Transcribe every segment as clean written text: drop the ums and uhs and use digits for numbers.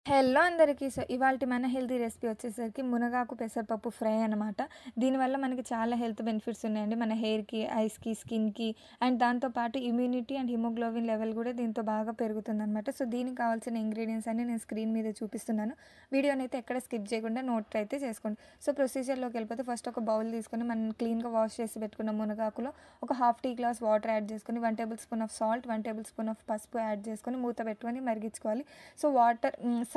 Hello అందరికీ. So ఇవాల్టి మన హెల్తీ రెసిపీ వచ్చేసరికి మునగాకు పెసరపప్పు ఫ్రై అనమాట. దీనివల్ల మనకి చాలా హెల్త్ బెనిఫిట్స్ ఉన్నాయండి. మన హెయిర్‌కి, ఐస్‌కి, స్కిన్‌కి అండ్ దాంతో పాటు ఇమ్యూనిటీ అండ్ హిమోగ్లోబిన్ లెవెల్ కూడా దీంతో బాగా పెరుగుతుందనమాట. సో దీనికి కావాల్సిన ఇంగ్రీడియంట్స్ అన్ని నేను స్క్రీన్ మీద చూపిస్తున్నాను. వీడియోనైతే ఎక్కడ స్కిప్ చేయకుండా నోట్ అయితే చేసుకోండి. సో ప్రొసీజర్‌లోకి వెళ్ళిపోతే ఫస్ట్ ఒక బౌల్ తీసుకొని మనం క్లీన్‌గా వాష్ చేసి పెట్టుకున్న మునగాకులో ఒక half tea glass water add చేసుకొని 1 tablespoon of salt, 1 tablespoon of పసుపు యాడ్ చేసుకొని మూత పెట్టుకొని మరిగించుకోవాలి. సో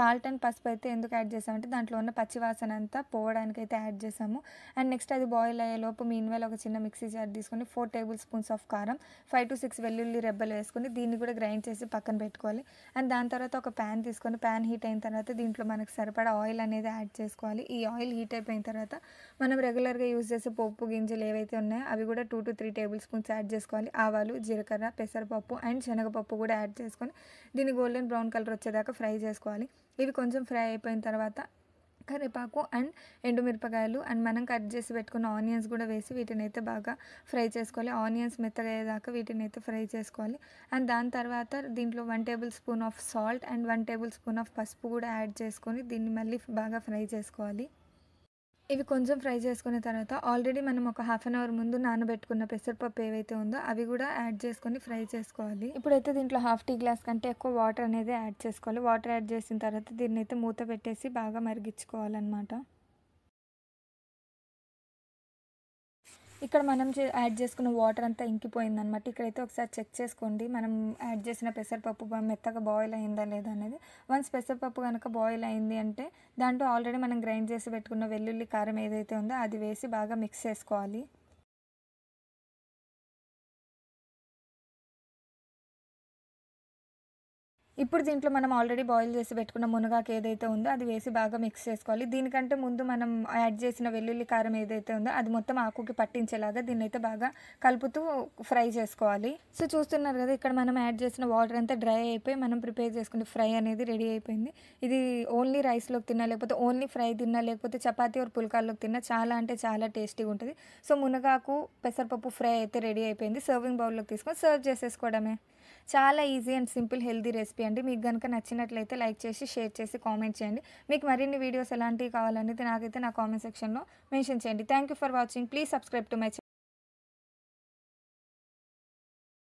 సాల్ట్ అండ్ పసుపు అయితే ఎందుకు యాడ్ చేసామంటే దాంట్లో ఉన్న పచ్చి వాసన అంతా పోవడానికైతే యాడ్ చేసాము. అండ్ నెక్స్ట్ అది బాయిల్ అయ్యేలోపు మీన్వెల్ ఒక చిన్న మిక్సీ జార్ తీసుకొని 4 టేబుల్ స్పూన్స్ ఆఫ్ కారం, 5 to 6 వెల్లుల్లి రెబ్బలు వేసుకొని దీన్ని కూడా గ్రైండ్ చేసి పక్కన పెట్టుకోవాలి. అండ్ దాని తర్వాత ఒక ప్యాన్ తీసుకొని ప్యాన్ హీట్ అయిన తర్వాత దీంట్లో మనకు సరిపడా ఆయిల్ అనేది యాడ్ చేసుకోవాలి. ఈ ఆయిల్ హీట్ అయిపోయిన తర్వాత మనం రెగ్యులర్గా యూజ్ చేసే పోపు గింజలు ఏవైతే ఉన్నాయో అవి కూడా 2 to 3 టేబుల్ స్పూన్స్ యాడ్ చేసుకోవాలి. ఆవాలు, జీలకర్ర, పెసరపప్పు అండ్ శనగపప్పు కూడా యాడ్ చేసుకొని దీన్ని గోల్డెన్ బ్రౌన్ కలర్ వచ్చేదాకా ఫ్రై చేసుకోవాలి. ఇవి కొంచెం ఫ్రై అయిపోయిన తర్వాత కరివేపాకు అండ్ ఎండుమిరపకాయలు అండ్ మనం కట్ చేసి పెట్టుకున్న ఆనియన్స్ కూడా వేసి వీటిని అయితే బాగా ఫ్రై చేసుకోవాలి. ఆనియన్స్ మెత్తగా అయ్యేదాకా వీటిని అయితే ఫ్రై చేసుకోవాలి. అండ్ దాని తర్వాత దీంట్లో 1 tablespoon of salt and 1 tablespoon of పసుపు కూడా యాడ్ చేసుకొని దీన్ని మళ్ళీ బాగా ఫ్రై చేసుకోవాలి. ఇవి కొంచెం ఫ్రై చేసుకున్న తర్వాత ఆల్రెడీ మనం ఒక హాఫ్ అన్ అవర్ ముందు నానబెట్టుకున్న పెసరపప్పు ఏవైతే ఉందో అవి కూడా యాడ్ చేసుకొని ఫ్రై చేసుకోవాలి. ఇప్పుడైతే దీంట్లో హాఫ్ టీ గ్లాస్ కంటే ఎక్కువ వాటర్ అనేది యాడ్ చేసుకోవాలి. వాటర్ యాడ్ చేసిన తర్వాత దీన్ని అయితే మూత పెట్టేసి బాగా మరిగించుకోవాలన్నమాట. ఇక్కడ మనం యాడ్ చేసుకున్న వాటర్ అంతా ఇంకిపోయిందనమాట. ఇక్కడైతే ఒకసారి చెక్ చేసుకోండి మనం యాడ్ చేసిన పెసరపప్పు మెత్తగా బాయిల్ అయిందా లేదా అనేది. వన్స్ పెసరపప్పు కనుక బాయిల్ అయింది అంటే దాంట్లో ఆల్రెడీ మనం గ్రైండ్ చేసి పెట్టుకున్న వెల్లుల్లి కారం ఏదైతే ఉందో అది వేసి బాగా మిక్స్ చేసుకోవాలి. ఇప్పుడు దీంట్లో మనం ఆల్రెడీ బాయిల్ చేసి పెట్టుకున్న మునగాకు ఏదైతే ఉందో అది వేసి బాగా మిక్స్ చేసుకోవాలి. దీనికంటే ముందు మనం యాడ్ చేసిన వెల్లుల్లి కారం ఏదైతే ఉందో అది మొత్తం ఆకుకి పట్టించేలాగా దీన్ని అయితే బాగా కలుపుతూ ఫ్రై చేసుకోవాలి. సో చూస్తున్నారు కదా, ఇక్కడ మనం యాడ్ చేసిన వాటర్ అంతా డ్రై అయిపోయి మనం ప్రిపేర్ చేసుకునే ఫ్రై అనేది రెడీ అయిపోయింది. ఇది ఓన్లీ రైస్లోకి తిన్నా, లేకపోతే ఓన్లీ ఫ్రై తిన్నా, లేకపోతే చపాతీ ఆర్ పుల్కాల్లోకి తిన్నా చాలా అంటే చాలా టేస్టీగా ఉంటుంది. సో మునగాకు పెసరపప్పు ఫ్రై అయితే రెడీ అయిపోయింది. సర్వింగ్ బౌల్లోకి తీసుకొని సర్వ్ చేసేసుకోవడమే. చాలా easy and simple healthy recipe అండి. మీకు కనుక నచ్చినట్లయితే లైక్ చేసి, షేర్ చేసి, కామెంట్ చేయండి. మీకు మరిన్ని వీడియోస్ ఎలాంటివి కావాలనేది నాకైతే నా కామెంట్ సెక్షన్లో మెన్షన్ చేయండి. Thank you for watching. Please subscribe to my channel.